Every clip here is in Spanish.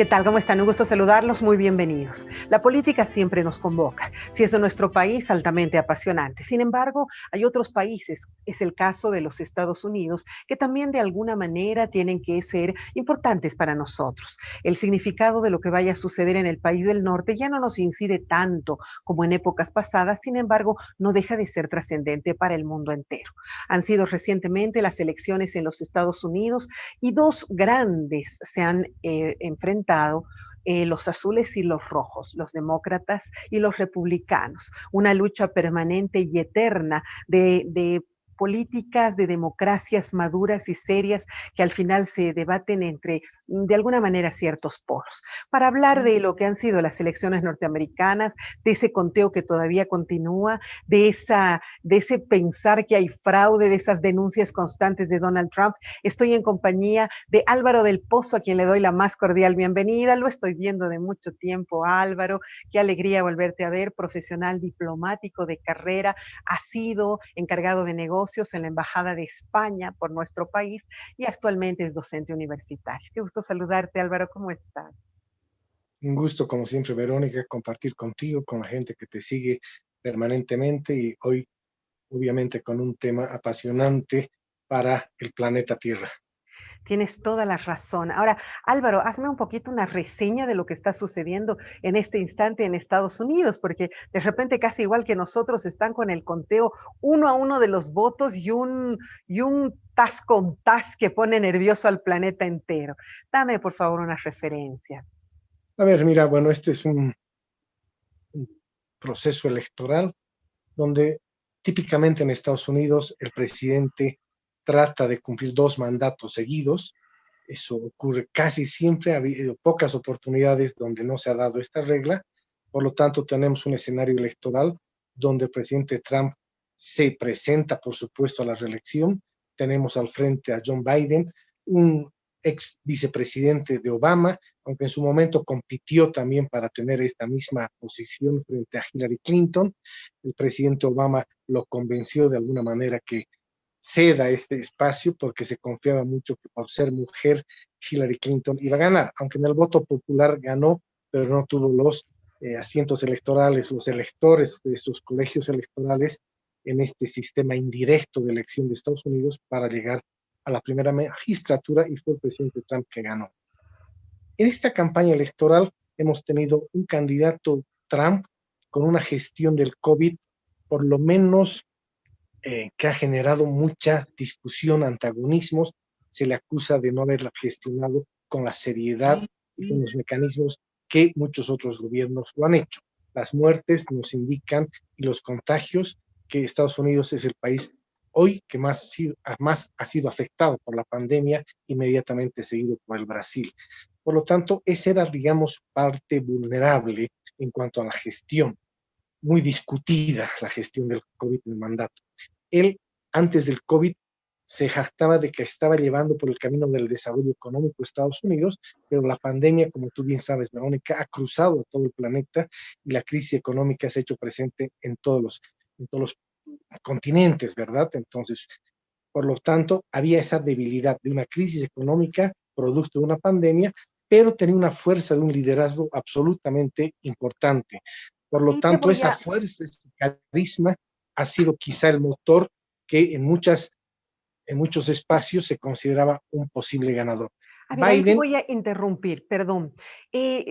¿Qué tal? ¿Cómo están? Un gusto saludarlos, muy bienvenidos. La política siempre nos convoca. Si es de nuestro país, altamente apasionante. Sin embargo, hay otros países, es el caso de los Estados Unidos, que también de alguna manera tienen que ser importantes para nosotros. El significado de lo que vaya a suceder en el país del norte ya no nos incide tanto como en épocas pasadas, sin embargo, no deja de ser trascendente para el mundo entero. Han sido recientemente las elecciones en los Estados Unidos y dos grandes se han enfrentado, los azules y los rojos, los demócratas y los republicanos. Una lucha permanente y eterna de políticas, de democracias maduras y serias que al final se debaten entre, de alguna manera, ciertos polos. Para hablar de lo que han sido las elecciones norteamericanas, de ese conteo que todavía continúa, de ese pensar que hay fraude, de esas denuncias constantes de Donald Trump, estoy en compañía de Álvaro del Pozo, a quien le doy la más cordial bienvenida. Lo estoy viendo de mucho tiempo, Álvaro. Qué alegría volverte a ver, profesional diplomático de carrera. Ha sido encargado de negocios en la Embajada de España por nuestro país y actualmente es docente universitario. Qué gusto saludarte, Álvaro. ¿Cómo estás? Un gusto, como siempre, Verónica, compartir contigo, con la gente que te sigue permanentemente y hoy, obviamente, con un tema apasionante para el planeta Tierra. Tienes toda la razón. Ahora, Álvaro, hazme un poquito una reseña de lo que está sucediendo en este instante en Estados Unidos, porque de repente casi igual que nosotros están con el conteo uno a uno de los votos y un tas con tas que pone nervioso al planeta entero. Dame, por favor, unas referencias. A ver, mira, bueno, este es un proceso electoral donde típicamente en Estados Unidos el presidente trata de cumplir dos mandatos seguidos. Eso ocurre casi siempre, ha habido pocas oportunidades donde no se ha dado esta regla. Por lo tanto, tenemos un escenario electoral donde el presidente Trump se presenta, por supuesto, a la reelección. Tenemos al frente a John Biden, un ex vicepresidente de Obama, aunque en su momento compitió también para tener esta misma posición frente a Hillary Clinton. El presidente Obama lo convenció de alguna manera que ceda este espacio porque se confiaba mucho que por ser mujer Hillary Clinton iba a ganar, aunque en el voto popular ganó, pero no tuvo los asientos electorales, los electores de estos colegios electorales en este sistema indirecto de elección de Estados Unidos para llegar a la primera magistratura y fue el presidente Trump que ganó. En esta campaña electoral hemos tenido un candidato Trump con una gestión del COVID por lo menos que ha generado mucha discusión, antagonismos. Se le acusa de no haberla gestionado con la seriedad y con los mecanismos que muchos otros gobiernos lo han hecho. Las muertes nos indican y los contagios que Estados Unidos es el país hoy que más ha sido afectado por la pandemia, inmediatamente seguido por el Brasil. Por lo tanto, esa era, digamos, parte vulnerable en cuanto a la gestión, muy discutida la gestión del COVID en el mandato. Él, antes del COVID, se jactaba de que estaba llevando por el camino del desarrollo económico de Estados Unidos, pero la pandemia, como tú bien sabes, Verónica, ha cruzado todo el planeta y la crisis económica se ha hecho presente en todos los continentes, ¿verdad? Entonces, por lo tanto, había esa debilidad de una crisis económica producto de una pandemia, pero tenía una fuerza de un liderazgo absolutamente importante. Por lo Y te tanto, voy esa a, fuerza, ese carisma ha sido quizá el motor que en muchos espacios se consideraba un posible ganador. A ver, ahí te Biden, voy a interrumpir, perdón.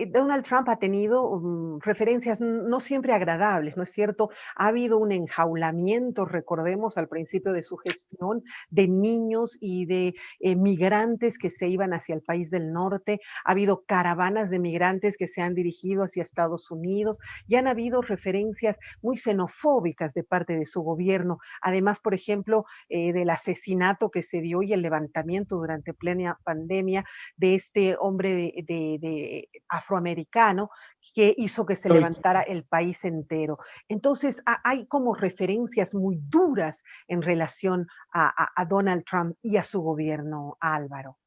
Donald Trump ha tenido referencias no siempre agradables, ¿no es cierto? Ha habido un enjaulamiento, recordemos, al principio de su gestión, de niños y de migrantes que se iban hacia el país del norte. Ha habido caravanas de migrantes que se han dirigido hacia Estados Unidos y han habido referencias muy xenofóbicas de parte de su gobierno. Además, por ejemplo, del asesinato que se dio y el levantamiento durante plena pandemia de este hombre de afroamericano que hizo que se estoy levantara el país entero. Entonces, hay como referencias muy duras en relación a Donald Trump y a su gobierno, Álvaro.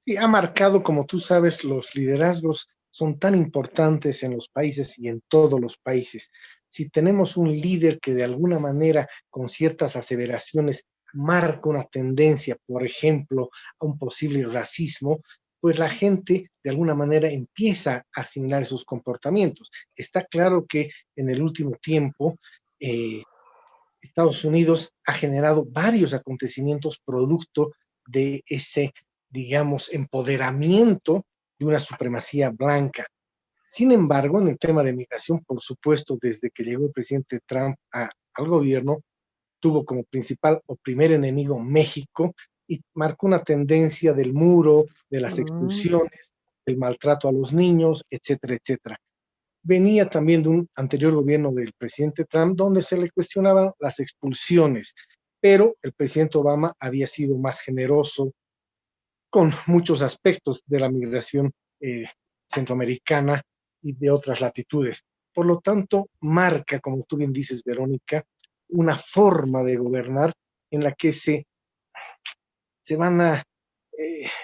y ha marcado, como tú sabes, los liderazgos son tan importantes en los países y en todos los países. Si tenemos un líder que de alguna manera, con ciertas aseveraciones, marca una tendencia, por ejemplo, a un posible racismo, pues la gente de alguna manera empieza a asimilar esos comportamientos. Está claro que en el último tiempo Estados Unidos ha generado varios acontecimientos producto de ese, digamos, empoderamiento de una supremacía blanca. Sin embargo, en el tema de migración, por supuesto, desde que llegó el presidente Trump al gobierno, tuvo como principal o primer enemigo México y marcó una tendencia del muro, de las Mm. expulsiones, del maltrato a los niños, etcétera, etcétera. Venía también de un anterior gobierno del presidente Trump donde se le cuestionaban las expulsiones, pero el presidente Obama había sido más generoso con muchos aspectos de la migración centroamericana y de otras latitudes. Por lo tanto, marca, como tú bien dices, Verónica, una forma de gobernar en la que se van a,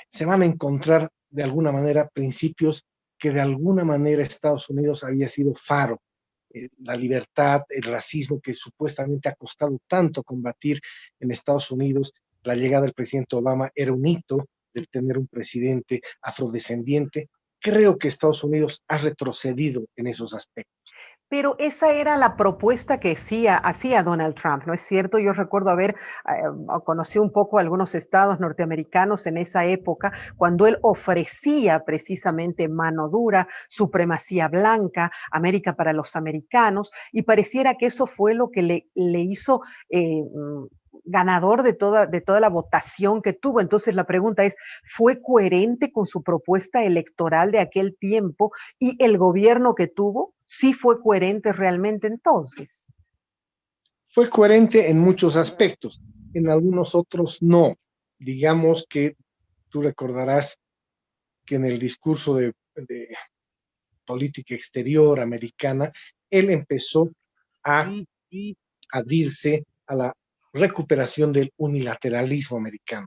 se van a encontrar de alguna manera principios que de alguna manera Estados Unidos había sido faro. La libertad, el racismo que supuestamente ha costado tanto combatir en Estados Unidos, la llegada del presidente Obama era un hito del tener un presidente afrodescendiente. Creo que Estados Unidos ha retrocedido en esos aspectos. Pero esa era la propuesta que hacía Donald Trump, ¿no es cierto? Yo recuerdo conocí un poco algunos estados norteamericanos en esa época, cuando él ofrecía precisamente mano dura, supremacía blanca, América para los americanos, y pareciera que eso fue lo que le hizo ganador de toda la votación que tuvo. Entonces la pregunta es, ¿fue coherente con su propuesta electoral de aquel tiempo y el gobierno que tuvo? ¿Sí fue coherente realmente entonces? Fue coherente en muchos aspectos, en algunos otros no. Digamos que tú recordarás que en el discurso de política exterior americana, él empezó a abrirse a la recuperación del unilateralismo americano,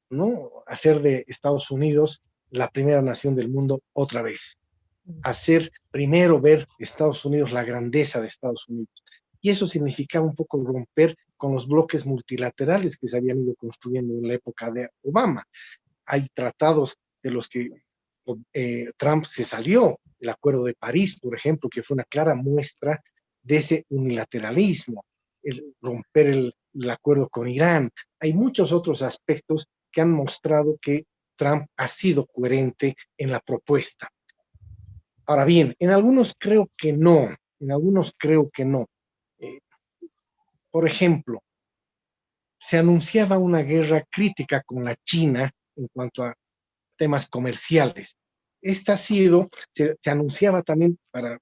¿no? Hacer de Estados Unidos la primera nación del mundo otra vez. Hacer primero ver Estados Unidos, la grandeza de Estados Unidos. Y eso significaba un poco romper con los bloques multilaterales que se habían ido construyendo en la época de Obama. Hay tratados de los que Trump se salió, el Acuerdo de París, por ejemplo, que fue una clara muestra de ese unilateralismo, el romper el acuerdo con Irán. Hay muchos otros aspectos que han mostrado que Trump ha sido coherente en la propuesta. Ahora bien, en algunos creo que no, en algunos creo que no. Eh, por ejemplo, se anunciaba una guerra crítica con la China en cuanto a temas comerciales. Esta ha sido, se anunciaba también, para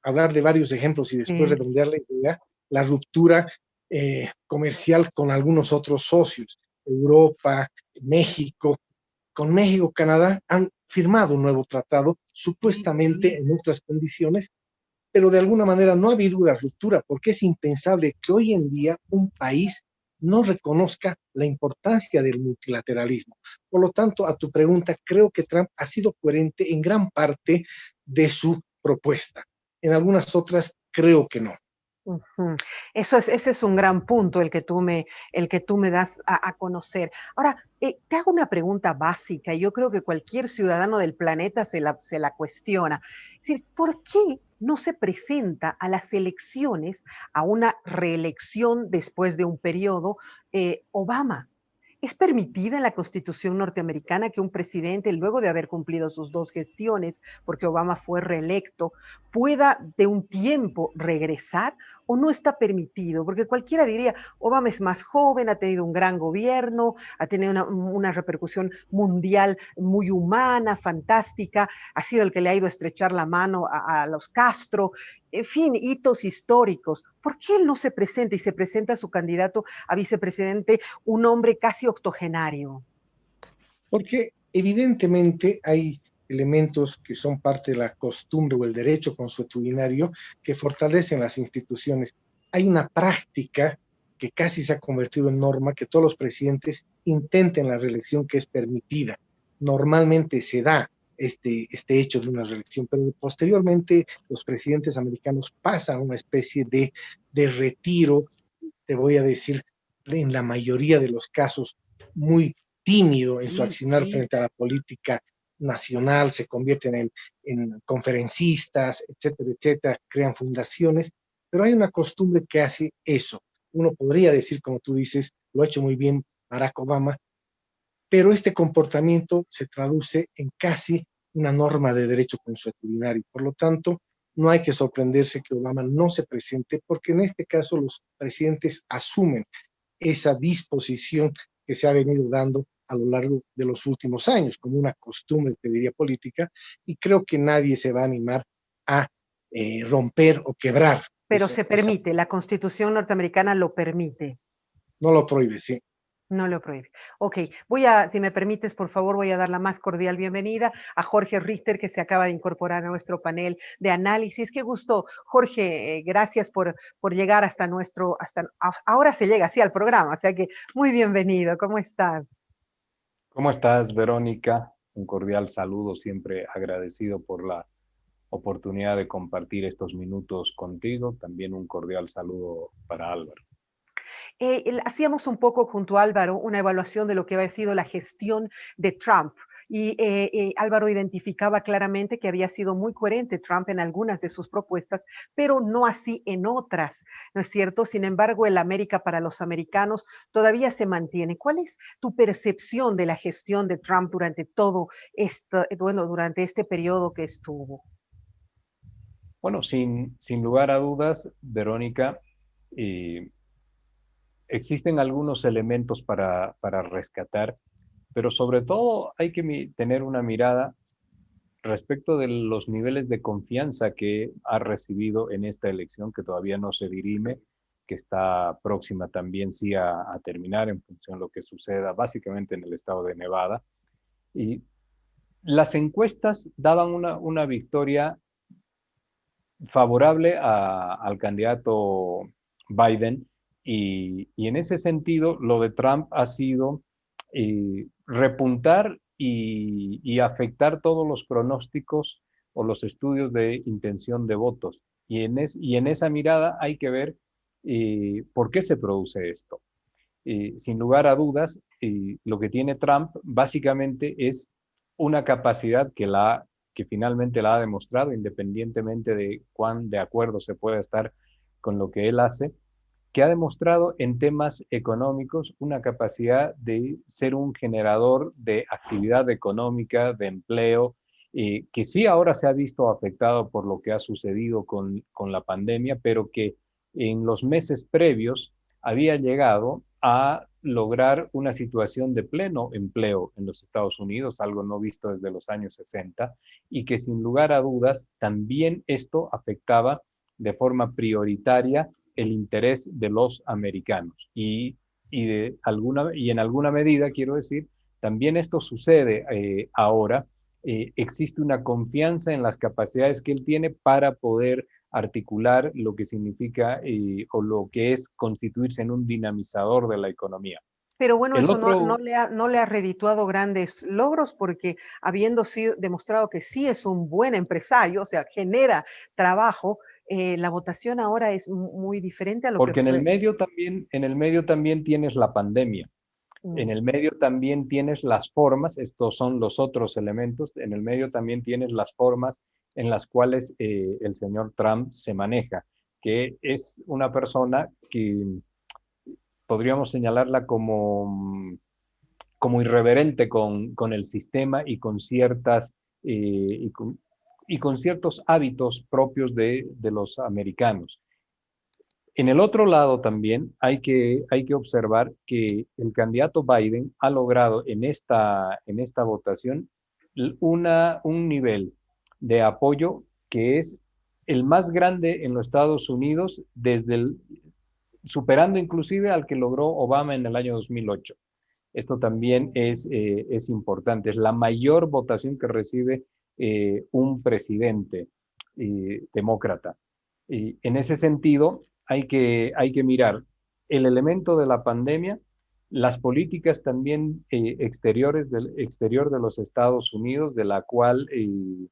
hablar de varios ejemplos y después Sí. redondear la idea, la ruptura comercial con algunos otros socios, Europa, México. Con México, Canadá han firmado un nuevo tratado, supuestamente en otras condiciones, pero de alguna manera no ha habido una ruptura, porque es impensable que hoy en día un país no reconozca la importancia del multilateralismo. Por lo tanto, a tu pregunta, creo que Trump ha sido coherente en gran parte de su propuesta. En algunas otras, creo que no. Ujú. Ese es un gran punto el que tú me das a conocer. Ahora, te hago una pregunta básica y yo creo que cualquier ciudadano del planeta se la cuestiona. Es decir, ¿por qué no se presenta a las elecciones, a una reelección después de un periodo, Obama? ¿Es permitida en la Constitución norteamericana que un presidente, luego de haber cumplido sus dos gestiones, porque Obama fue reelecto, pueda de un tiempo regresar o no está permitido? Porque cualquiera diría, Obama es más joven, ha tenido un gran gobierno, ha tenido una repercusión mundial muy humana, fantástica, ha sido el que le ha ido a estrechar la mano a los Castro, en fin, hitos históricos. ¿Por qué él no se presenta y se presenta a su candidato a vicepresidente, un hombre casi octogenario? Porque evidentemente hay elementos que son parte de la costumbre o el derecho consuetudinario que fortalecen las instituciones. Hay una práctica que casi se ha convertido en norma, que todos los presidentes intenten la reelección que es permitida. Normalmente se da este hecho de una reelección, pero posteriormente los presidentes americanos pasan a una especie de retiro, te voy a decir, en la mayoría de los casos, muy tímido en su Sí, accionar sí. frente a la política nacional, se convierten en conferencistas, etcétera, etcétera, crean fundaciones, pero hay una costumbre que hace eso. Uno podría decir, como tú dices, lo ha hecho muy bien Barack Obama, pero este comportamiento se traduce en casi una norma de derecho consuetudinario. Por lo tanto, no hay que sorprenderse que Obama no se presente, porque en este caso los presidentes asumen esa disposición que se ha venido dando a lo largo de los últimos años, como una costumbre, te diría, política, y creo que nadie se va a animar a romper o quebrar Pero se esa, permite, la Constitución norteamericana lo permite. no lo prohíbe, sí. No lo prohíbe. Okey, voy a, si me permites, por favor, voy a dar la más cordial bienvenida a Jorge Richter, que se acaba de incorporar a nuestro panel de análisis. Qué gusto, Jorge, gracias por llegar hasta nuestro, hasta ahora se llega así al programa, o sea que muy bienvenido, ¿cómo estás? ¿Cómo estás, Verónica? Un cordial saludo, siempre agradecido por la oportunidad de compartir estos minutos contigo. También un cordial saludo para Álvaro. Hacíamos un poco junto a Álvaro una evaluación de lo que había sido la gestión de Trump. Y Álvaro identificaba claramente que había sido muy coherente Trump en algunas de sus propuestas, pero no así en otras, ¿no es cierto? Sin embargo, el América para los americanos todavía se mantiene. ¿Cuál es tu percepción de la gestión de Trump durante todo esto, bueno, durante este periodo que estuvo? Bueno, sin lugar a dudas, Verónica, eh, existen algunos elementos para rescatar, pero sobre todo hay que tener una mirada respecto de los niveles de confianza que ha recibido en esta elección, que todavía no se dirime, que está próxima también sí a terminar en función de lo que suceda básicamente en el estado de Nevada. Y las encuestas daban una victoria favorable al candidato Biden y en ese sentido lo de Trump ha sido repuntar y afectar todos los pronósticos o los estudios de intención de votos. Y en esa mirada hay que ver por qué se produce esto. Sin lugar a dudas, lo que tiene Trump básicamente es una capacidad que finalmente la ha demostrado, independientemente de cuán de acuerdo se pueda estar con lo que él hace, que ha demostrado en temas económicos una capacidad de ser un generador de actividad económica, de empleo, que sí ahora se ha visto afectado por lo que ha sucedido con la pandemia, pero que en los meses previos había llegado a lograr una situación de pleno empleo en los Estados Unidos, algo no visto desde los años 60, y que sin lugar a dudas también esto afectaba de forma prioritaria el interés de los americanos. Y en alguna medida, quiero decir, también esto sucede ahora. Existe una confianza en las capacidades que él tiene para poder articular lo que significa o lo que es constituirse en un dinamizador de la economía. Pero bueno, El eso otro, no le ha redituado grandes logros porque habiendo sido demostrado que sí es un buen empresario, o sea, genera trabajo, la votación ahora es muy diferente a lo que porque fue. en el medio también tienes la pandemia. En Mm. el medio también tienes las formas, estos son los otros elementos, en el medio también tienes las formas en las cuales el señor Trump se maneja, que es una persona que podríamos señalarla como irreverente con el sistema y con ciertas y con ciertos hábitos propios de los americanos. En el otro lado también hay que observar que el candidato Biden ha logrado en esta votación un nivel de apoyo que es el más grande en los Estados Unidos, superando inclusive al que logró Obama en el año 2008. Esto también es importante, es la mayor votación que recibe un presidente demócrata. Y en ese sentido, hay que mirar el elemento de la pandemia, las políticas también exterior de los Estados Unidos, de la cual el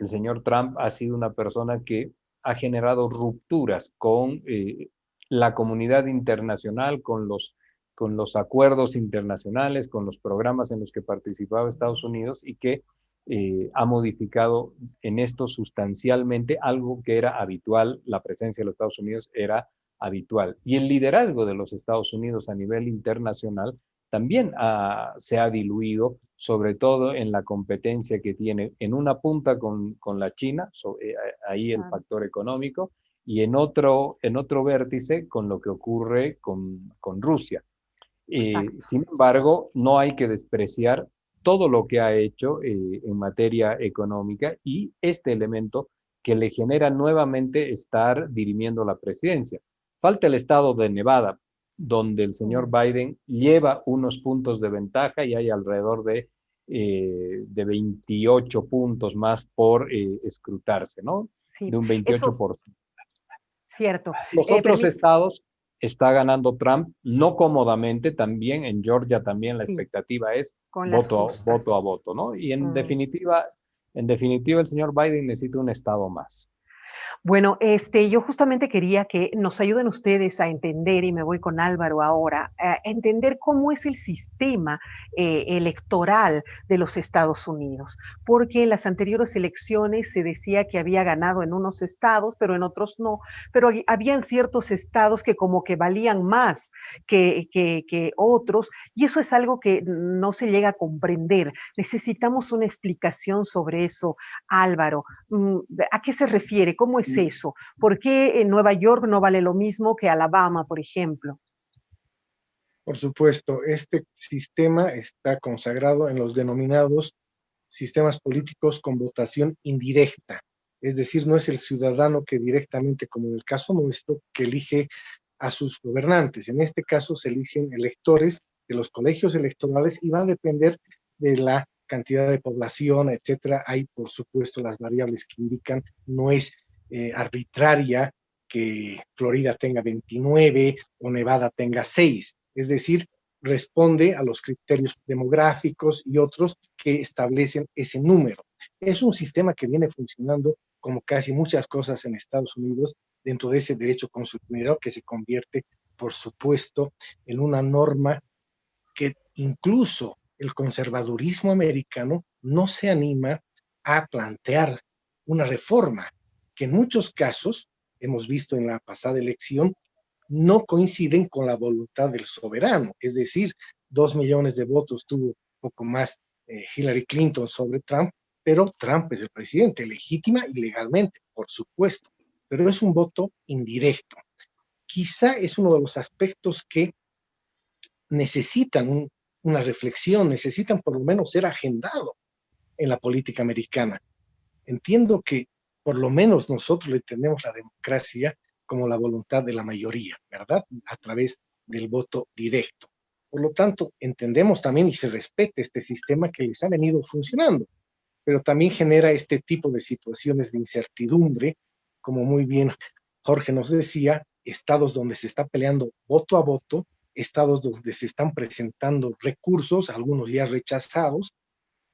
señor Trump ha sido una persona que ha generado rupturas con la comunidad internacional, con los acuerdos internacionales, con los programas en los que participaba Estados Unidos y que ha modificado en esto sustancialmente algo que era habitual, la presencia de los Estados Unidos era habitual. Y el liderazgo de los Estados Unidos a nivel internacional también se ha diluido, sobre todo en la competencia que tiene en una punta con la China, ahí el factor económico, y en otro vértice con lo que ocurre con Rusia. Sin embargo, no hay que despreciar todo lo que ha hecho en materia económica y este elemento que le genera nuevamente estar dirimiendo la presidencia. Falta el estado de Nevada, donde el señor Biden lleva unos puntos de ventaja y hay alrededor de 28 puntos más por escrutarse, ¿no? Sí, De un 28%. Cierto. Los otros estados está ganando Trump, no cómodamente, también en Georgia también la expectativa es voto a voto, ¿no? Y en definitiva el señor Biden necesita un estado más. Bueno, yo justamente quería que nos ayuden ustedes a entender, y me voy con Álvaro ahora, a entender cómo es el sistema electoral de los Estados Unidos, porque en las anteriores elecciones se decía que había ganado en unos estados, pero en otros no, pero habían ciertos estados que como que valían más que otros, y eso es algo que no se llega a comprender. Necesitamos una explicación sobre eso, Álvaro. ¿A qué se refiere? ¿Cómo es eso? ¿Por qué en Nueva York no vale lo mismo que Alabama, por ejemplo? Por supuesto, este sistema está consagrado en los denominados sistemas políticos con votación indirecta. Es decir, no es el ciudadano que directamente, como en el caso nuestro, que elige a sus gobernantes. En este caso se eligen electores de los colegios electorales y va a depender de la cantidad de población, etcétera. Hay, por supuesto, las variables que indican, no es arbitraria que Florida tenga 29 o Nevada tenga 6. Es decir, responde a los criterios demográficos y otros que establecen ese número. Es un sistema que viene funcionando como casi muchas cosas en Estados Unidos dentro de ese derecho consular que se convierte, por supuesto, en una norma que incluso el conservadurismo americano no se anima a plantear una reforma que en muchos casos, hemos visto en la pasada elección, no coinciden con la voluntad del soberano. Es decir, 2 millones de votos tuvo poco más Hillary Clinton sobre Trump, pero Trump es el presidente, legítima y legalmente, por supuesto, pero es un voto indirecto. Quizá es uno de los aspectos que necesitan una reflexión, necesitan por lo menos ser agendado en la política americana. Entiendo que por lo menos nosotros le entendemos la democracia como la voluntad de la mayoría, ¿verdad? A través del voto directo. Por lo tanto, entendemos también y se respeta este sistema que les ha venido funcionando, pero también genera este tipo de situaciones de incertidumbre, como muy bien Jorge nos decía, estados donde se está peleando voto a voto, estados donde se están presentando recursos, algunos ya rechazados,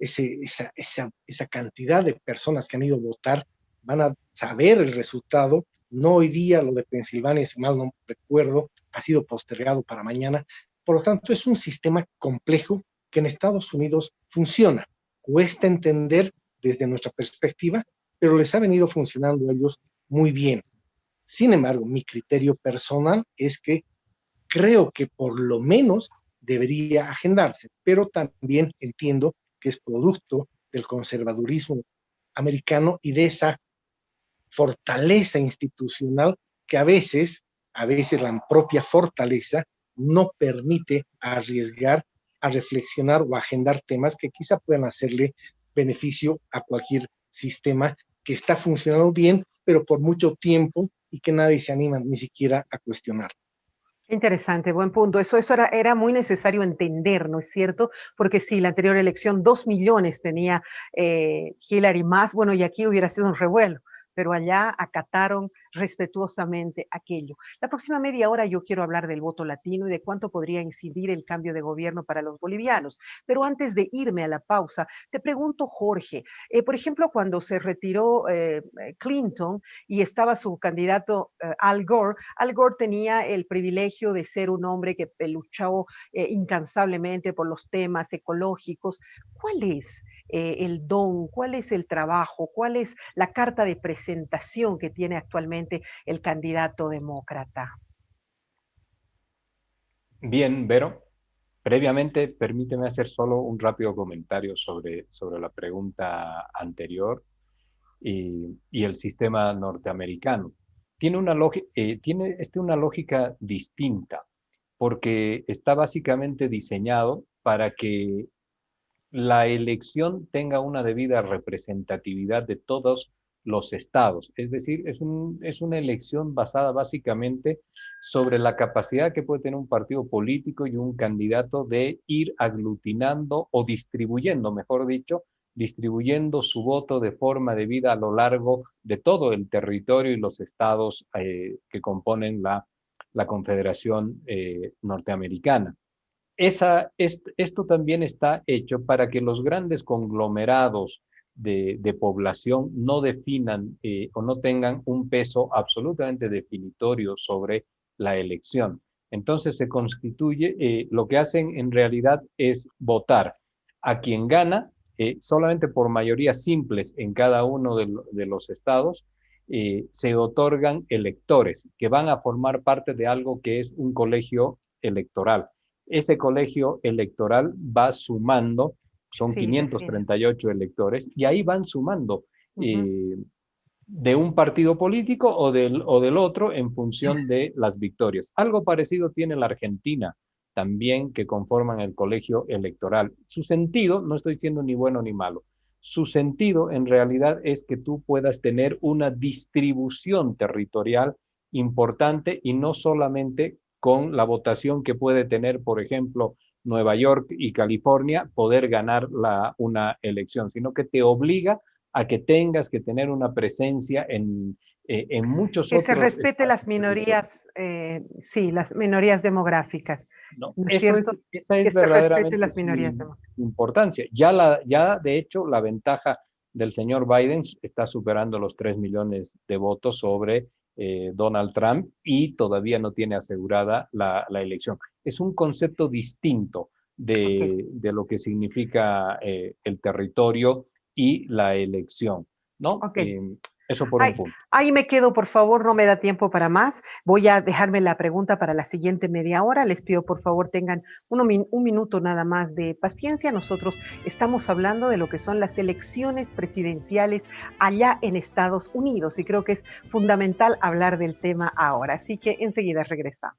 esa cantidad de personas que han ido a votar van a saber el resultado. No hoy día, lo de Pensilvania, si mal no recuerdo, ha sido postergado para mañana. Por lo tanto, es un sistema complejo que en Estados Unidos funciona. Cuesta entender desde nuestra perspectiva, pero les ha venido funcionando a ellos muy bien. Sin embargo, mi criterio personal es que creo que por lo menos debería agendarse, pero también entiendo que es producto del conservadurismo americano y de esa fortaleza institucional que a veces la propia fortaleza no permite arriesgar a reflexionar o agendar temas que quizá puedan hacerle beneficio a cualquier sistema que está funcionando bien, pero por mucho tiempo y que nadie se anima ni siquiera a cuestionar. Interesante, buen punto. Eso era muy necesario entender, ¿no es cierto? Porque sí, la anterior elección, 2 millones tenía Hillary más, bueno, y aquí hubiera sido un revuelo. pero allá acataron respetuosamente aquello. La próxima media hora yo quiero hablar del voto latino y de cuánto podría incidir el cambio de gobierno para los bolivianos. Pero antes de irme a la pausa, te pregunto, Jorge, por ejemplo, cuando se retiró Clinton y estaba su candidato Al Gore tenía el privilegio de ser un hombre que luchó incansablemente por los temas ecológicos. ¿Cuál es el don, cuál es el trabajo, cuál es la carta de presentación que tiene actualmente el candidato demócrata? Bien, Vero. Previamente, permíteme hacer solo un rápido comentario sobre la pregunta anterior y el sistema norteamericano. Tiene una lógica distinta, porque está básicamente diseñado para que la elección tenga una debida representatividad de todos los estados. Es decir, es una elección basada básicamente sobre la capacidad que puede tener un partido político y un candidato de ir aglutinando o distribuyendo, mejor dicho, distribuyendo su voto de forma debida a lo largo de todo el territorio y los estados que componen la Confederación Norteamericana. Esto también está hecho para que los grandes conglomerados de población no definan o no tengan un peso absolutamente definitorio sobre la elección. Entonces se constituye, lo que hacen en realidad es votar a quien gana, solamente por mayorías simples en cada uno de los estados, se otorgan electores que van a formar parte de algo que es un colegio electoral. Ese colegio electoral va sumando, son 538 electores, y ahí van sumando de un partido político o del otro en función de las victorias. Algo parecido tiene la Argentina también, que conforman el colegio electoral. Su sentido, no estoy diciendo ni bueno ni malo, su sentido en realidad es que tú puedas tener una distribución territorial importante y no solamente con la votación que puede tener, por ejemplo, Nueva York y California, poder ganar una elección, sino que te obliga a que tengas que tener una presencia en muchos otros... Que se respete las minorías, las minorías demográficas. No, ¿No es cierto? Esa es que verdaderamente se respete las minorías demográficas. Importancia. Ya de hecho, la ventaja del señor Biden está superando los 3 millones de votos sobre Donald Trump y todavía no tiene asegurada la elección. Es un concepto distinto de lo que significa el territorio y la elección, ¿no? Eso por un punto. Ahí me quedo, por favor, no me da tiempo para más. Voy a dejarme la pregunta para la siguiente media hora. Les pido, por favor, tengan un minuto nada más de paciencia. Nosotros estamos hablando de lo que son las elecciones presidenciales allá en Estados Unidos y creo que es fundamental hablar del tema ahora. Así que enseguida regresamos.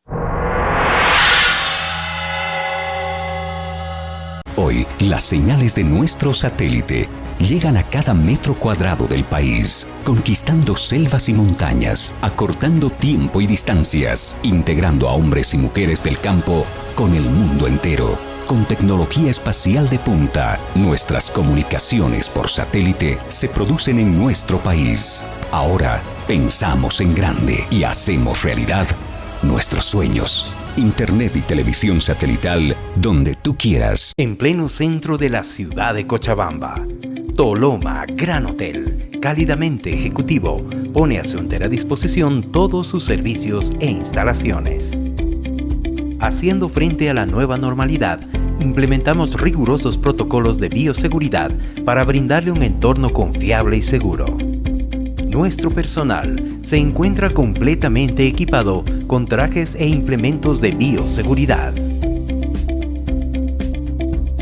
Hoy, las señales de nuestro satélite llegan a cada metro cuadrado del país, conquistando selvas y montañas, acortando tiempo y distancias, integrando a hombres y mujeres del campo con el mundo entero. Con tecnología espacial de punta, nuestras comunicaciones por satélite se producen en nuestro país. Ahora, pensamos en grande y hacemos realidad nuestros sueños. Internet y televisión satelital donde tú quieras. En pleno centro de la ciudad de Cochabamba, Toloma Gran Hotel, cálidamente ejecutivo, pone a su entera disposición todos sus servicios e instalaciones. Haciendo frente a la nueva normalidad, implementamos rigurosos protocolos de bioseguridad para brindarle un entorno confiable y seguro. Nuestro personal se encuentra completamente equipado con trajes e implementos de bioseguridad.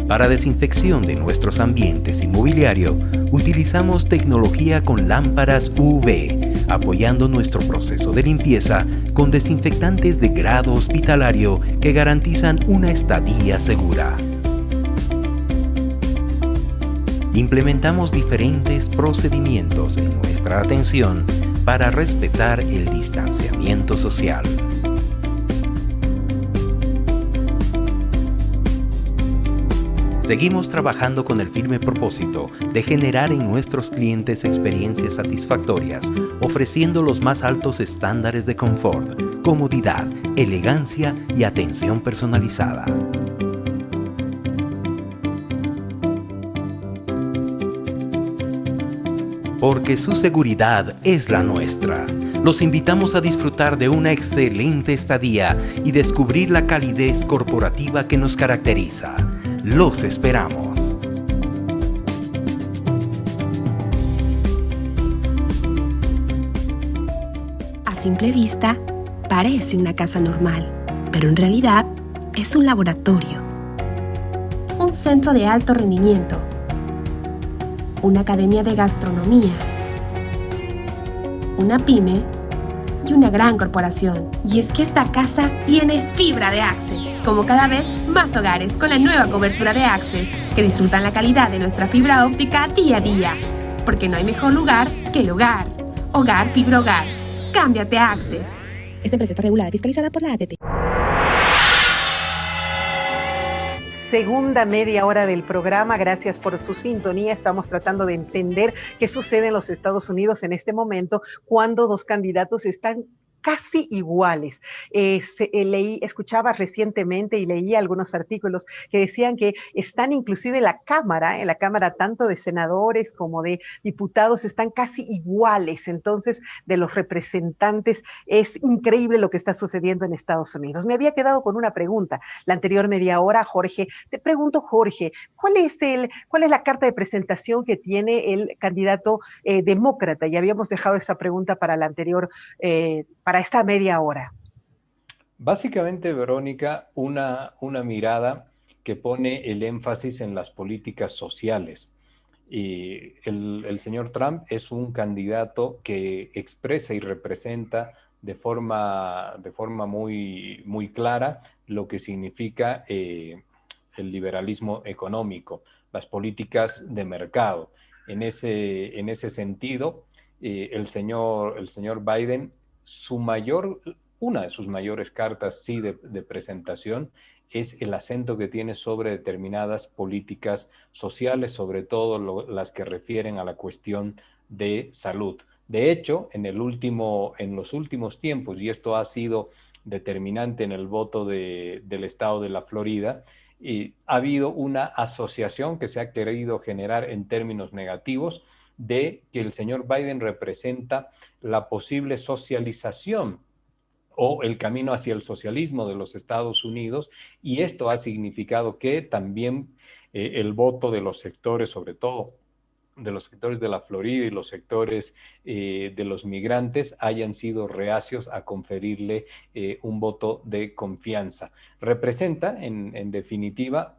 Para desinfección de nuestros ambientes inmobiliarios, utilizamos tecnología con lámparas UV, apoyando nuestro proceso de limpieza con desinfectantes de grado hospitalario que garantizan una estadía segura. Implementamos diferentes procedimientos en nuestra atención para respetar el distanciamiento social. Seguimos trabajando con el firme propósito de generar en nuestros clientes experiencias satisfactorias, ofreciendo los más altos estándares de confort, comodidad, elegancia y atención personalizada. Porque su seguridad es la nuestra. Los invitamos a disfrutar de una excelente estadía y descubrir la calidez corporativa que nos caracteriza. Los esperamos. A simple vista, parece una casa normal, pero en realidad es un laboratorio, un centro de alto rendimiento, una academia de gastronomía, una pyme y una gran corporación. Y es que esta casa tiene fibra de Access, como cada vez más hogares con la nueva cobertura de Access, que disfrutan la calidad de nuestra fibra óptica día a día. Porque no hay mejor lugar que el hogar. Hogar Fibra Hogar. Cámbiate a Access. Esta empresa está regulada y fiscalizada por la ATT. Segunda media hora del programa, gracias por su sintonía. Estamos tratando de entender qué sucede en los Estados Unidos en este momento cuando dos candidatos están casi iguales. Escuchaba recientemente y leí algunos artículos que decían que están inclusive en la Cámara tanto de senadores como de diputados están casi iguales. Entonces, de los representantes, es increíble lo que está sucediendo en Estados Unidos. Me había quedado con una pregunta la anterior media hora, Jorge. Te pregunto, Jorge, ¿cuál es la carta de presentación que tiene el candidato demócrata? Y habíamos dejado esa pregunta para la anterior, para esta media hora. Básicamente, Verónica, una mirada que pone el énfasis en las políticas sociales. Y el señor Trump es un candidato que expresa y representa de forma muy clara lo que significa el liberalismo económico, las políticas de mercado. En ese sentido, el señor Biden, una de sus mayores cartas de presentación es el acento que tiene sobre determinadas políticas sociales, sobre todo las que refieren a la cuestión de salud. De hecho, en los últimos tiempos, y esto ha sido determinante en el voto del estado de la Florida, ha habido una asociación que se ha querido generar en términos negativos de que el señor Biden representa la posible socialización o el camino hacia el socialismo de los Estados Unidos, y esto ha significado que también el voto de los sectores, sobre todo de los sectores de la Florida y los sectores de los migrantes, hayan sido reacios a conferirle un voto de confianza. Representa, en definitiva,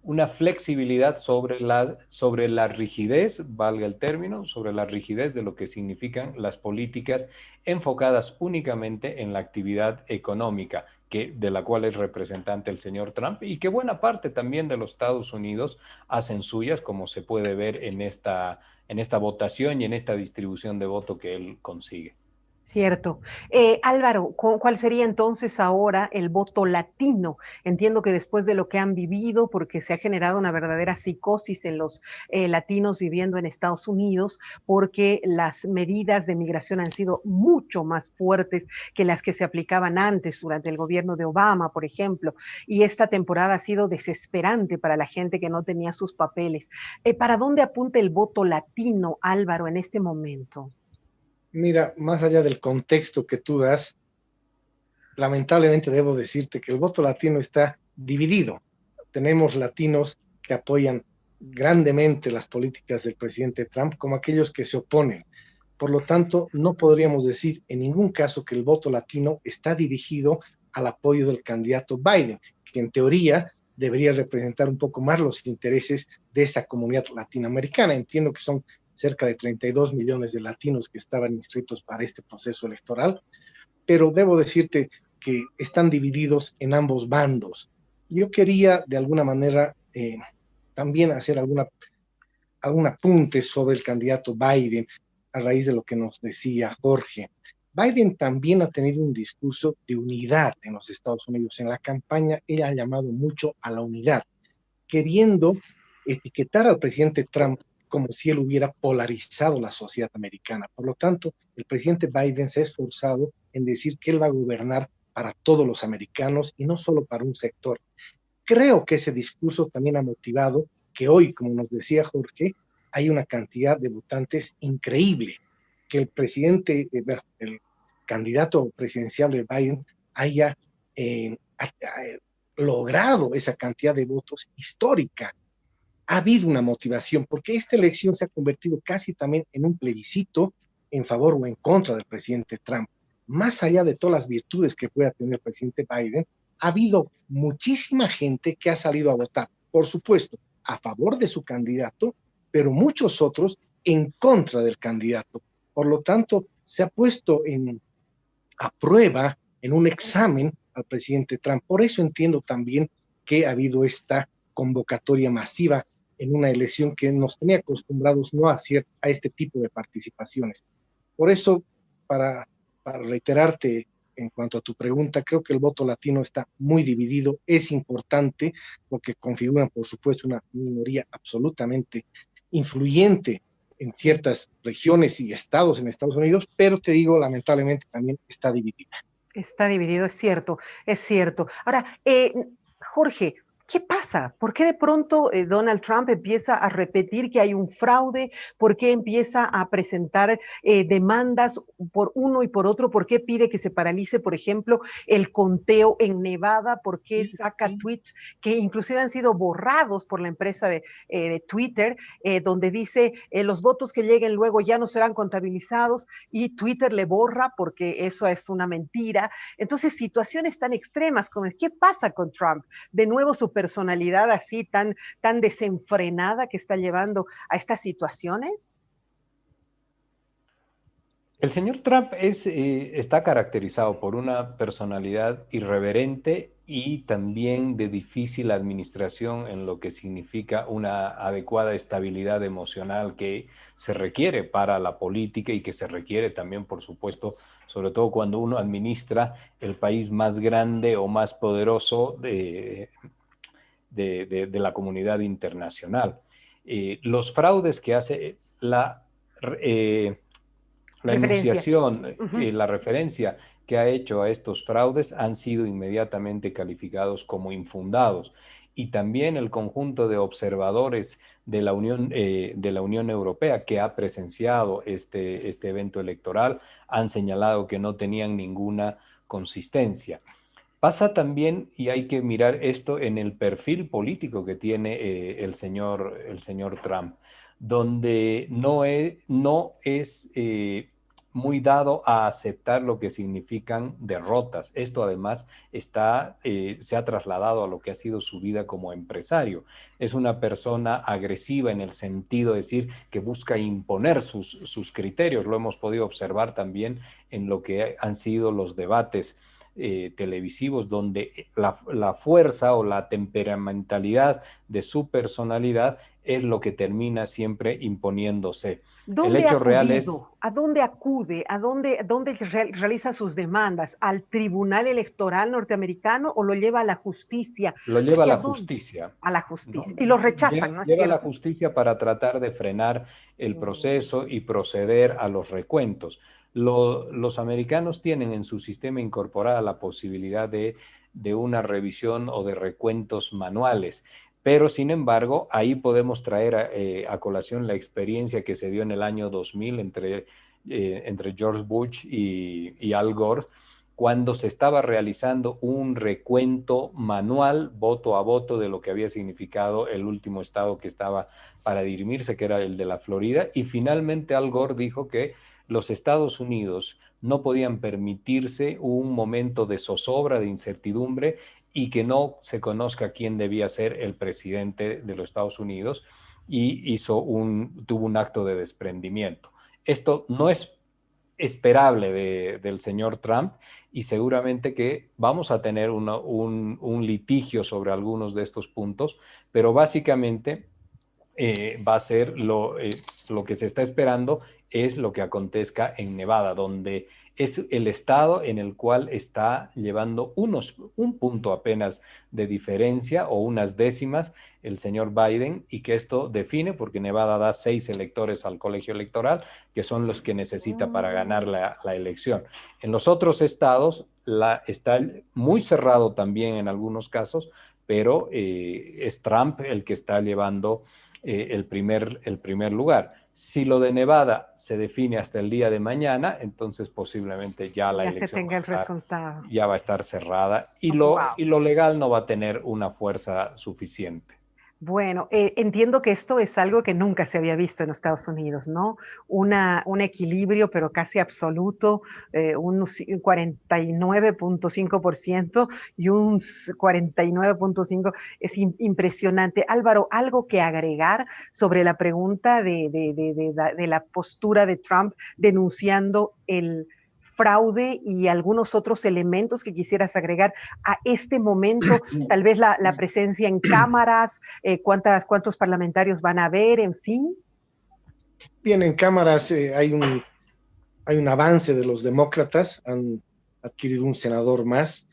una flexibilidad sobre la rigidez, valga el término, sobre la rigidez de lo que significan las políticas enfocadas únicamente en la actividad económica, de la cual es representante el señor Trump, y que buena parte también de los Estados Unidos hacen suyas, como se puede ver en esta votación y en esta distribución de voto que él consigue. Cierto. Álvaro, ¿cuál sería entonces ahora el voto latino? Entiendo que después de lo que han vivido, porque se ha generado una verdadera psicosis en los latinos viviendo en Estados Unidos, porque las medidas de migración han sido mucho más fuertes que las que se aplicaban antes durante el gobierno de Obama, por ejemplo, y esta temporada ha sido desesperante para la gente que no tenía sus papeles. ¿Para dónde apunta el voto latino, Álvaro, en este momento? Mira, más allá del contexto que tú das, lamentablemente debo decirte que el voto latino está dividido. Tenemos latinos que apoyan grandemente las políticas del presidente Trump como aquellos que se oponen. Por lo tanto, no podríamos decir en ningún caso que el voto latino está dirigido al apoyo del candidato Biden, que en teoría debería representar un poco más los intereses de esa comunidad latinoamericana. Entiendo que son cerca de 32 millones de latinos que estaban inscritos para este proceso electoral, pero debo decirte que están divididos en ambos bandos. Yo quería, de alguna manera, también hacer algún apunte sobre el candidato Biden a raíz de lo que nos decía Jorge. Biden también ha tenido un discurso de unidad en los Estados Unidos. En la campaña, ella ha llamado mucho a la unidad, queriendo etiquetar al presidente Trump como si él hubiera polarizado la sociedad americana. Por lo tanto, el presidente Biden se ha esforzado en decir que él va a gobernar para todos los americanos y no solo para un sector. Creo que ese discurso también ha motivado que hoy, como nos decía Jorge, hay una cantidad de votantes increíble, que el presidente, el candidato presidencial de Biden haya logrado esa cantidad de votos histórica. Ha habido una motivación, porque esta elección se ha convertido casi también en un plebiscito en favor o en contra del presidente Trump. Más allá de todas las virtudes que pueda tener el presidente Biden, ha habido muchísima gente que ha salido a votar, por supuesto, a favor de su candidato, pero muchos otros en contra del candidato. Por lo tanto, se ha puesto a prueba, en un examen, al presidente Trump. Por eso entiendo también que ha habido esta convocatoria masiva en una elección que nos tenía acostumbrados no a este tipo de participaciones. Por eso, para reiterarte en cuanto a tu pregunta, creo que el voto latino está muy dividido, es importante porque configuran, por supuesto, una minoría absolutamente influyente en ciertas regiones y estados en Estados Unidos, pero te digo, lamentablemente también está dividida. Está dividido, es cierto, es cierto. Ahora, Jorge, ¿qué pasa? ¿Por qué de pronto Donald Trump empieza a repetir que hay un fraude? ¿Por qué empieza a presentar demandas por uno y por otro? ¿Por qué pide que se paralice, por ejemplo, el conteo en Nevada? ¿Por qué saca tweets que inclusive han sido borrados por la empresa de Twitter, donde dice los votos que lleguen luego ya no serán contabilizados y Twitter le borra porque eso es una mentira? Entonces, situaciones tan extremas como ¿qué pasa con Trump? De nuevo su personalidad así tan desenfrenada que está llevando a estas situaciones? El señor Trump está caracterizado por una personalidad irreverente y también de difícil administración en lo que significa una adecuada estabilidad emocional que se requiere para la política y que se requiere también, por supuesto, sobre todo cuando uno administra el país más grande o más poderoso de la comunidad internacional. Los fraudes que hace la enunciación, la referencia que ha hecho a estos fraudes han sido inmediatamente calificados como infundados. Y también el conjunto de observadores de la Unión Europea que ha presenciado este evento electoral han señalado que no tenían ninguna consistencia. Pasa también, y hay que mirar esto en el perfil político que tiene el señor Trump, donde no es muy dado a aceptar lo que significan derrotas. Esto además se ha trasladado a lo que ha sido su vida como empresario. Es una persona agresiva en el sentido de decir que busca imponer sus criterios. Lo hemos podido observar también en lo que han sido los debates televisivos, donde la fuerza o la temperamentalidad de su personalidad es lo que termina siempre imponiéndose. El hecho real es... ¿A dónde acude? ¿A dónde realiza sus demandas? ¿Al Tribunal Electoral norteamericano o lo lleva a la justicia? Lo lleva a la justicia. A la justicia. Y lo rechazan, ¿no es cierto? Lleva a la justicia para tratar de frenar el proceso y proceder a los recuentos. Los americanos tienen en su sistema incorporada la posibilidad de una revisión o de recuentos manuales, pero sin embargo ahí podemos traer a colación la experiencia que se dio en el año 2000 entre George Bush y Al Gore, cuando se estaba realizando un recuento manual, voto a voto, de lo que había significado el último estado que estaba para dirimirse, que era el de la Florida, y finalmente Al Gore dijo que los Estados Unidos no podían permitirse un momento de zozobra, de incertidumbre, y que no se conozca quién debía ser el presidente de los Estados Unidos, y tuvo un acto de desprendimiento. Esto no es esperable del señor Trump, y seguramente que vamos a tener un litigio sobre algunos de estos puntos, pero básicamente va a ser lo que se está esperando es lo que acontezca en Nevada, donde es el estado en el cual está llevando un punto apenas de diferencia o unas décimas el señor Biden, y que esto define, porque Nevada da 6 electores al colegio electoral, que son los que necesita para ganar la elección. En los otros estados está muy cerrado también en algunos casos, pero es Trump el que está llevando el primer lugar. Si lo de Nevada se define hasta el día de mañana, entonces posiblemente ya la Ya se elección tenga el resultado. ya va a estar cerrada, y Wow. lo legal no va a tener una fuerza suficiente. Bueno, entiendo que esto es algo que nunca se había visto en los Estados Unidos, ¿no? Un equilibrio, pero casi absoluto, un 49.5% y un 49.5% es impresionante. Álvaro, ¿algo que agregar sobre la pregunta de la postura de Trump denunciando el fraude y algunos otros elementos que quisieras agregar a este momento? Tal vez la presencia en cámaras, cuántos parlamentarios van a haber, en fin. Bien, en cámaras hay un avance de los demócratas, han adquirido un senador más,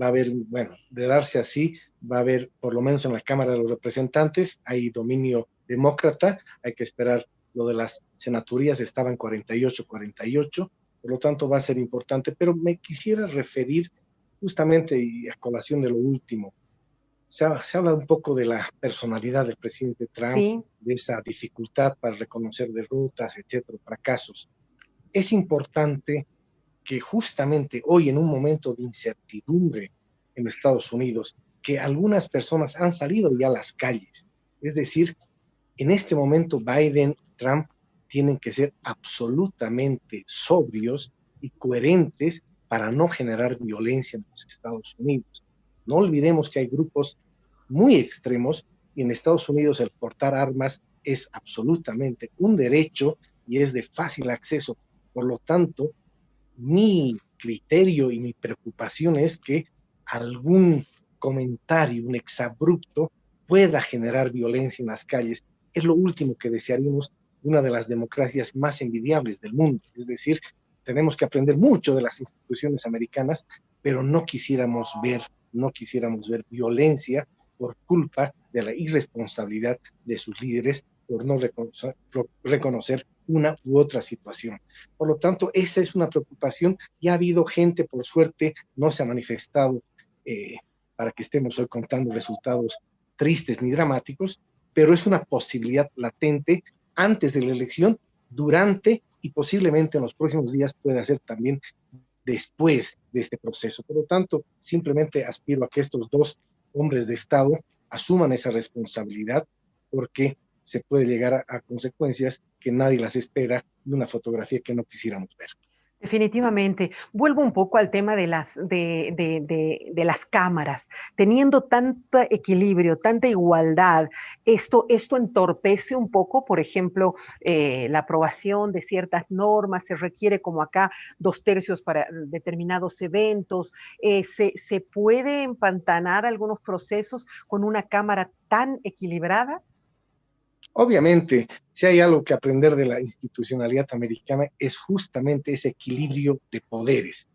va a haber, bueno, de darse así, va a haber, por lo menos en la Cámara de los Representantes, hay dominio demócrata, hay que esperar lo de las senaturías, estaban 48-48, por lo tanto va a ser importante, pero me quisiera referir justamente, y a colación de lo último, se habla un poco de la personalidad del presidente Trump, Sí. de esa dificultad para reconocer derrotas, etcétera, fracasos. Es importante que justamente hoy, en un momento de incertidumbre en Estados Unidos, que algunas personas han salido ya a las calles. Es decir, en este momento Biden y Trump tienen que ser absolutamente sobrios y coherentes para no generar violencia en los Estados Unidos. No olvidemos que hay grupos muy extremos, y en Estados Unidos el portar armas es absolutamente un derecho y es de fácil acceso. Por lo tanto, mi criterio y mi preocupación es que algún comentario, un exabrupto, pueda generar violencia en las calles. Es lo último que desearíamos de una de las democracias más envidiables del mundo. Es decir, tenemos que aprender mucho de las instituciones americanas, pero no quisiéramos ver violencia por culpa de la irresponsabilidad de sus líderes por no reconocer una u otra situación. Por lo tanto, esa es una preocupación. Ya ha habido gente, por suerte, no se ha manifestado para que estemos hoy contando resultados tristes ni dramáticos, pero es una posibilidad latente antes de la elección, durante y posiblemente en los próximos días pueda ser también después de este proceso. Por lo tanto, simplemente aspiro a que estos dos hombres de Estado asuman esa responsabilidad, porque se puede llegar a consecuencias que nadie las espera de una fotografía que no quisiéramos ver. Definitivamente. Vuelvo un poco al tema de las cámaras. Teniendo tanto equilibrio, tanta igualdad, esto entorpece un poco, por ejemplo, la aprobación de ciertas normas. Se requiere, como acá, 2/3 para determinados eventos. ¿Se puede empantanar algunos procesos con una cámara tan equilibrada? Obviamente, si hay algo que aprender de la institucionalidad americana, es justamente ese equilibrio de poderes.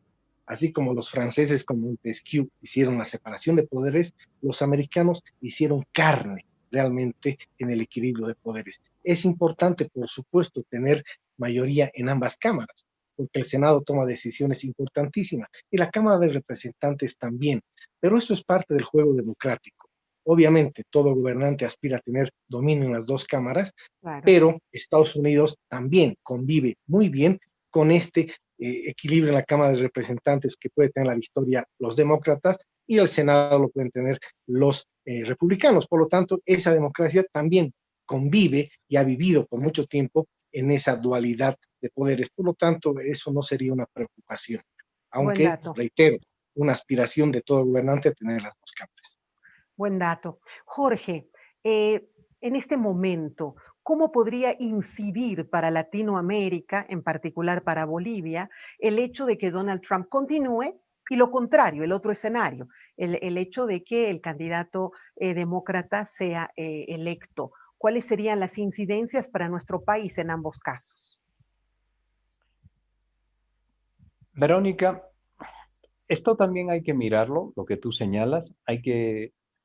Así como los franceses con Montesquieu hicieron la separación de poderes, los americanos hicieron carne realmente en el equilibrio de poderes. Es importante, por supuesto, tener mayoría en ambas cámaras, porque el Senado toma decisiones importantísimas y la Cámara de Representantes también, pero eso es parte del juego democrático. Obviamente, todo gobernante aspira a tener dominio en las dos cámaras, Claro. pero Estados Unidos también convive muy bien con este equilibrio en la Cámara de Representantes, que puede tener la victoria los demócratas y el Senado lo pueden tener los republicanos. Por lo tanto, esa democracia también convive y ha vivido por mucho tiempo en esa dualidad de poderes. Por lo tanto, eso no sería una preocupación, Buen aunque, dato. reitero, una aspiración de todo gobernante a tener las dos cámaras. Buen dato. Jorge, en este momento, ¿cómo podría incidir para Latinoamérica, en particular para Bolivia, el hecho de que Donald Trump continúe y lo contrario, el otro escenario, el hecho de que el candidato demócrata sea electo? ¿Cuáles serían las incidencias para nuestro país en ambos casos? Verónica, esto también hay que mirarlo, lo que tú señalas,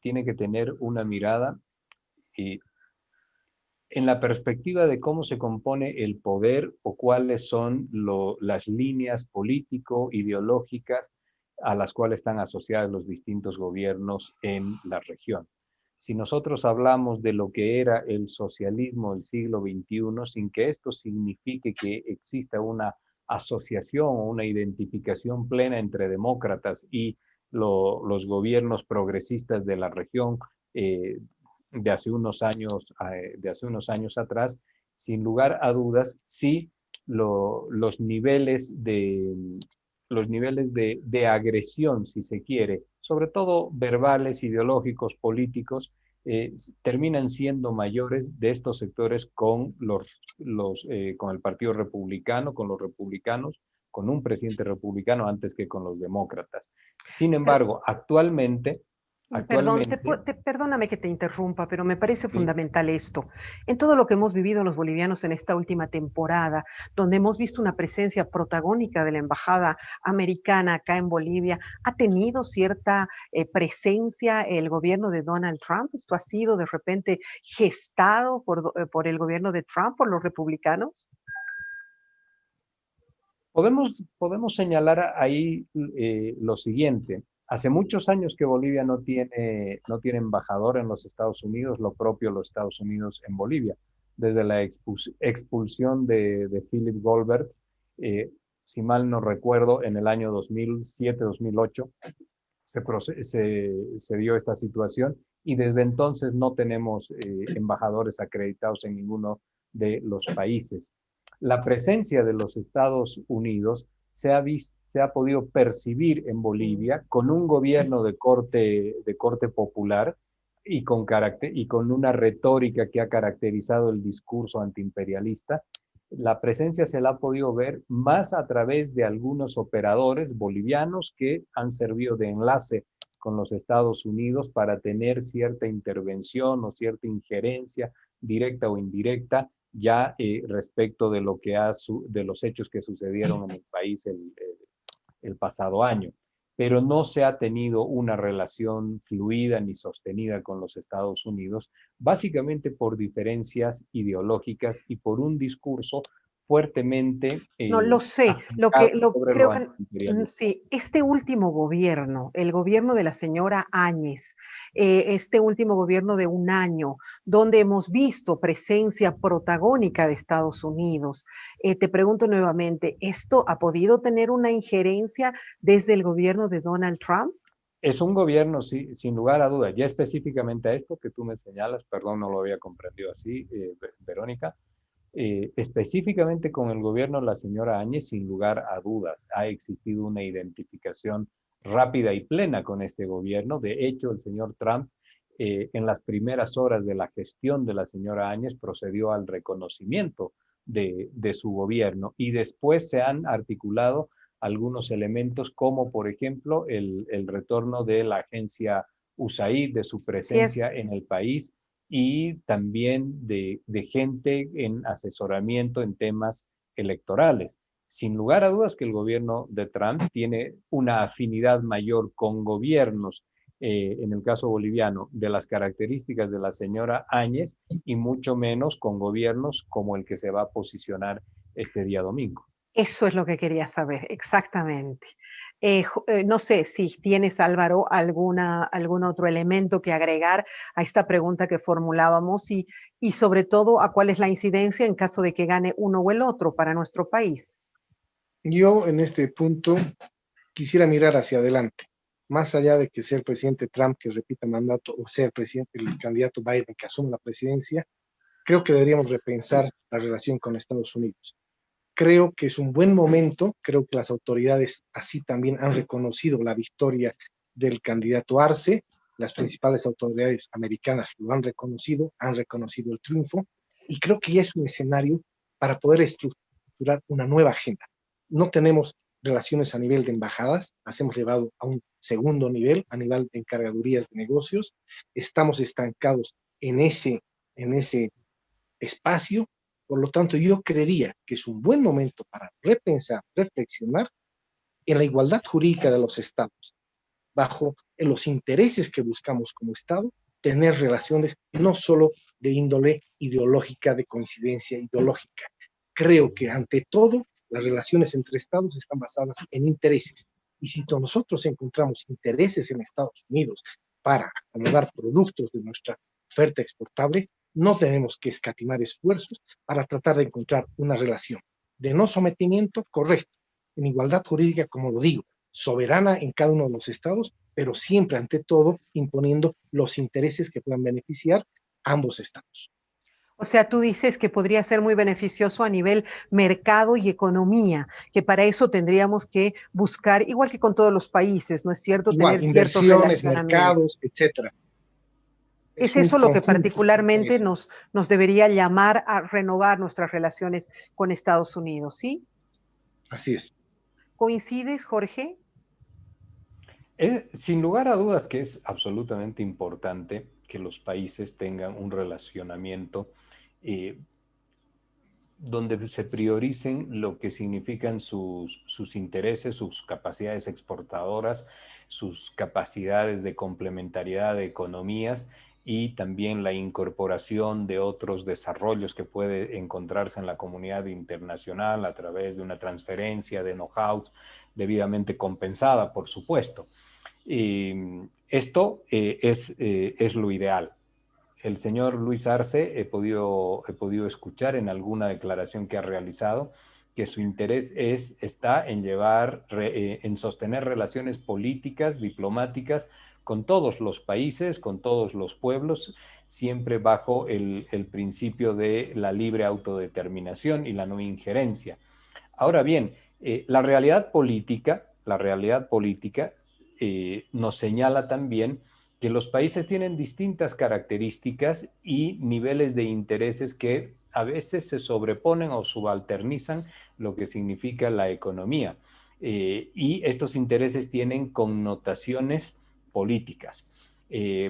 tiene que tener una mirada y en la perspectiva de cómo se compone el poder o cuáles son las líneas político-ideológicas a las cuales están asociados los distintos gobiernos en la región. Si nosotros hablamos de lo que era el socialismo del siglo XXI, sin que esto signifique que exista una asociación o una identificación plena entre demócratas y los gobiernos progresistas de la región, de hace unos años atrás, sin lugar a dudas, sí los niveles de agresión, si se quiere, sobre todo verbales, ideológicos, políticos, terminan siendo mayores de estos sectores con con el Partido Republicano, con los republicanos, con un presidente republicano antes que con los demócratas. Sin embargo, actualmente Perdón, Actualmente, perdóname que te interrumpa, pero me parece sí, fundamental esto. En todo lo que hemos vivido los bolivianos en esta última temporada, donde hemos visto una presencia protagónica de la embajada americana acá en Bolivia, ¿ha tenido cierta presencia el gobierno de Donald Trump? ¿Esto ha sido de repente gestado por el gobierno de Trump, por los republicanos? podemos señalar ahí lo siguiente. Hace muchos años que Bolivia no tiene embajador en los Estados Unidos, lo propio los Estados Unidos en Bolivia. Desde la expulsión de Philip Goldberg, si mal no recuerdo, en el año 2007-2008, se dio esta situación y desde entonces no tenemos embajadores acreditados en ninguno de los países. La presencia de los Estados Unidos se ha podido percibir en Bolivia con un gobierno de corte popular y con una retórica que ha caracterizado el discurso antiimperialista. La presencia se la ha podido ver más a través de algunos operadores bolivianos que han servido de enlace con los Estados Unidos para tener cierta intervención o cierta injerencia directa o indirecta ya respecto de de los hechos que sucedieron en el país el pasado año. Pero no se ha tenido una relación fluida ni sostenida con los Estados Unidos, básicamente por diferencias ideológicas y por un discurso fuertemente No, lo sé, sobre creo lo que antiimperialista. sí, este último gobierno, el gobierno de la señora Áñez, este último gobierno de un año, donde hemos visto presencia protagónica de Estados Unidos, te pregunto nuevamente, ¿esto ha podido tener una injerencia desde el gobierno de Donald Trump? Es un gobierno, sí, sin lugar a dudas, ya específicamente a esto que tú me señalas, perdón, no lo había comprendido así, Verónica, específicamente con el gobierno de la señora Áñez, sin lugar a dudas, ha existido una identificación rápida y plena con este gobierno. De hecho, el señor Trump, en las primeras horas de la gestión de la señora Áñez, procedió al reconocimiento de su gobierno y después se han articulado algunos elementos como, por ejemplo, el retorno de la agencia USAID, de su Así es. presencia en el país y también de gente en asesoramiento en temas electorales. Sin lugar a dudas que el gobierno de Trump tiene una afinidad mayor con gobiernos, en el caso boliviano, de las características de la señora Áñez y mucho menos con gobiernos como el que se va a posicionar este día domingo. Eso es lo que quería saber, exactamente. No sé si tienes, Álvaro, algún otro elemento que agregar a esta pregunta que formulábamos y sobre todo a cuál es la incidencia en caso de que gane uno o el otro para nuestro país. Yo en este punto quisiera mirar hacia adelante, más allá de que sea el presidente Trump que repita mandato o sea el candidato Biden que asuma la presidencia, creo que deberíamos repensar la relación con Estados Unidos. Creo que es un buen momento, creo que las autoridades así también han reconocido la victoria del candidato Arce, las principales autoridades americanas lo han reconocido el triunfo, y creo que ya es un escenario para poder estructurar una nueva agenda. No tenemos relaciones a nivel de embajadas, las hemos llevado a un segundo nivel, a nivel de encargadurías de negocios, estamos estancados en ese en ese espacio. Por lo tanto, yo creería que es un buen momento para repensar, reflexionar en la igualdad jurídica de los estados, bajo los intereses que buscamos como Estado, tener relaciones no solo de índole ideológica, de coincidencia ideológica. Creo que ante todo, las relaciones entre Estados están basadas en intereses. Y si nosotros encontramos intereses en Estados Unidos para acomodar productos de nuestra oferta exportable, no tenemos que escatimar esfuerzos para tratar de encontrar una relación de no sometimiento correcto, en igualdad jurídica, como lo digo, soberana en cada uno de los estados, pero siempre ante todo imponiendo los intereses que puedan beneficiar a ambos estados. O sea, tú dices que podría ser muy beneficioso a nivel mercado y economía, que para eso tendríamos que buscar, igual que con todos los países, ¿no es cierto?, Igual, tener ciertos inversiones, relacionamientos. mercados, etcétera. Es Un eso lo que conjunto de particularmente intereses. nos debería llamar a renovar nuestras relaciones con Estados Unidos, ¿sí? Así es. ¿Coincides, Jorge? Sin lugar a dudas que es absolutamente importante que los países tengan un relacionamiento eh, donde se prioricen lo que significan sus intereses, sus capacidades exportadoras, sus capacidades de complementariedad de economías y también la incorporación de otros desarrollos que puede encontrarse en la comunidad internacional a través de una transferencia de know-how debidamente compensada, por supuesto. Esto es lo ideal. El señor Luis Arce he podido escuchar en alguna declaración que ha realizado que su interés está en en sostener relaciones políticas, diplomáticas con todos los países, con todos los pueblos, siempre bajo el principio de la libre autodeterminación y la no injerencia. Ahora bien, la realidad política nos señala también que los países tienen distintas características y niveles de intereses que a veces se sobreponen o subalternizan lo que significa la economía. Y estos intereses tienen connotaciones políticas.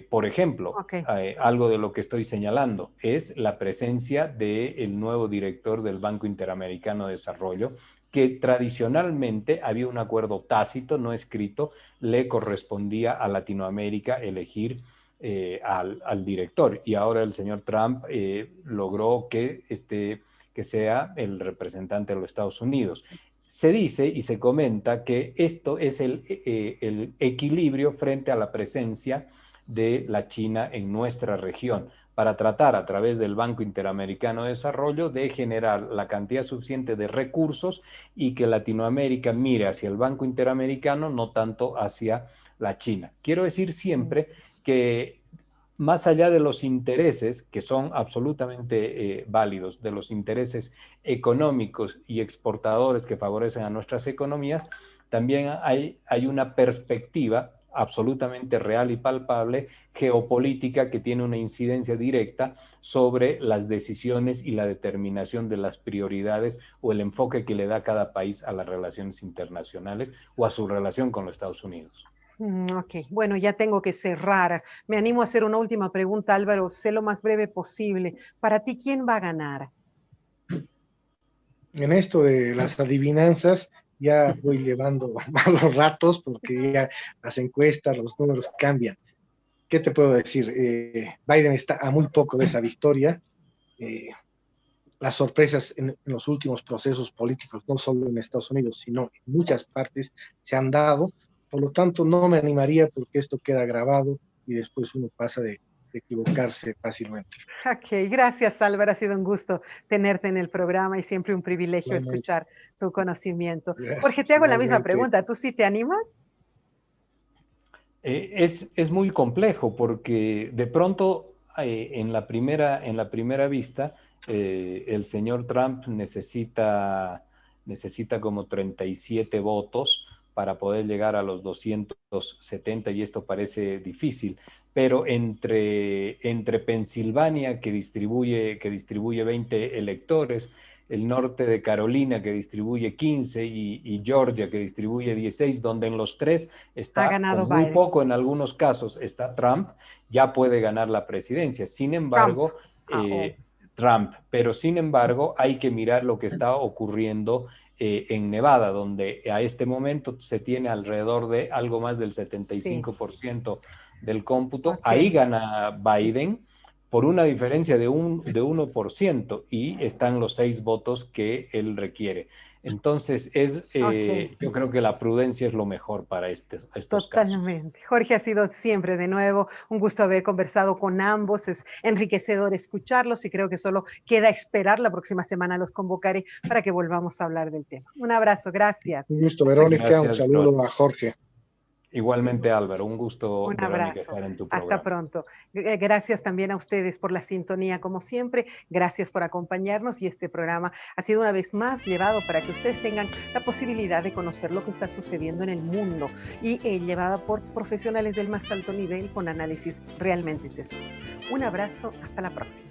Por ejemplo, Okay. algo de lo que estoy señalando es la presencia del nuevo director del Banco Interamericano de Desarrollo, que tradicionalmente había un acuerdo tácito, no escrito, le correspondía a Latinoamérica elegir al director. Y ahora el señor Trump logró que sea el representante de los Estados Unidos. Se dice y se comenta que esto es el equilibrio frente a la presencia de la China en nuestra región, para tratar a través del Banco Interamericano de Desarrollo de generar la cantidad suficiente de recursos y que Latinoamérica mire hacia el Banco Interamericano, no tanto hacia la China. Quiero decir siempre que más allá de los intereses, que son absolutamente válidos, de los intereses económicos y exportadores que favorecen a nuestras economías, también hay una perspectiva absolutamente real y palpable, geopolítica, que tiene una incidencia directa sobre las decisiones y la determinación de las prioridades o el enfoque que le da cada país a las relaciones internacionales o a su relación con los Estados Unidos. Ok, bueno, ya tengo que cerrar. Me animo a hacer una última pregunta, Álvaro, sé lo más breve posible. Para ti, ¿quién va a ganar? En esto de las adivinanzas, ya voy llevando malos ratos porque ya las encuestas, los números cambian. ¿Qué te puedo decir? Biden está a muy poco de esa victoria. Las sorpresas en los últimos procesos políticos, no solo en Estados Unidos, sino en muchas partes, se han dado. Por lo tanto, no me animaría porque esto queda grabado y después uno pasa de equivocarse fácilmente. Ok, gracias, Álvaro. Ha sido un gusto tenerte en el programa y siempre un privilegio escuchar tu conocimiento. Gracias, Jorge, te hago la misma igualmente. pregunta. ¿Tú sí te animas? Es muy complejo porque de pronto en la primera vista el señor Trump necesita como 37 votos para poder llegar a los 270 y esto parece difícil, pero entre Pensilvania que distribuye 20 electores, el norte de Carolina que distribuye 15 y Georgia que distribuye 16, donde en los tres Ha está ganado con muy Biden. poco, en algunos casos está Trump, ya puede ganar la presidencia. Sin embargo, Trump. Pero sin embargo, hay que mirar lo que está ocurriendo en Nevada, donde a este momento se tiene alrededor de algo más del 75% del cómputo. Ahí gana Biden por una diferencia de 1%, y están los 6 votos que él requiere. Entonces, yo creo que la prudencia es lo mejor para estos casos. Totalmente. Jorge, ha sido siempre de nuevo un gusto haber conversado con ambos. Es enriquecedor escucharlos y creo que solo queda esperar. La próxima semana los convocaré para que volvamos a hablar del tema. Un abrazo, gracias. Un gusto, Verónica. Gracias, un saludo a Jorge. Igualmente, Álvaro, un gusto, Verónica, estar en tu programa. Hasta pronto. Gracias también a ustedes por la sintonía, como siempre. Gracias por acompañarnos, y este programa ha sido una vez más llevado para que ustedes tengan la posibilidad de conocer lo que está sucediendo en el mundo, y llevada por profesionales del más alto nivel con análisis realmente sesudos. Un abrazo, hasta la próxima.